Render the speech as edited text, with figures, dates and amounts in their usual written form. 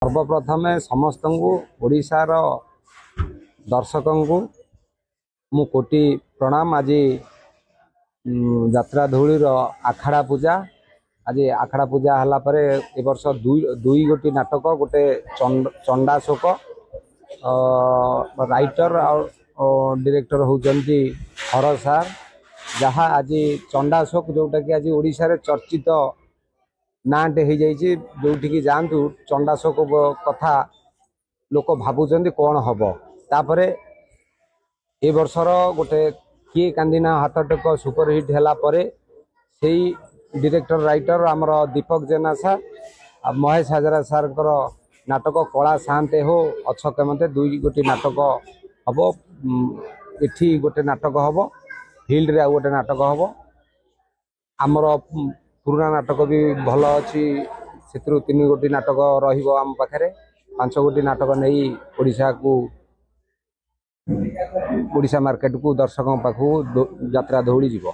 सर्वप्रथम समस्त ओडिशार दर्शक को मु कोटि प्रणाम। आज यात्रा धौलीर आखाड़ा पूजा आज आखाड़ा पूजा हला परे ए वर्ष दुई गोटी नाटक गोटे चंडाशोक राइटर और डायरेक्टर होउचंती हर सार जहाँ आज चंडाशोक जोटा कि आज ओडिशा रे चर्चित नाटे हो जाइए जोटिकी जातु चंडाशोक कथा लोक भावुं कौन हम तापर ए वर्षर गोटे किए कांदीना हाथ टेक सुपरहिट है से डायरेक्टर राइटर आमर दीपक जेना सार महेश हाजरा सार नाटक कला शांते हो अछके मते दुई गोटी नाटक हम एठी गोटे नाटक हम फिल्ड रे गोटे नाटक हम आमर पुराना नाटक भी भल अच्छी से 3 गोटी नाटक रम पाखे 5 गोटी नाटक नहीं ओडिशा मार्केट को दर्शकों पाखु यात्रा धौली जीव।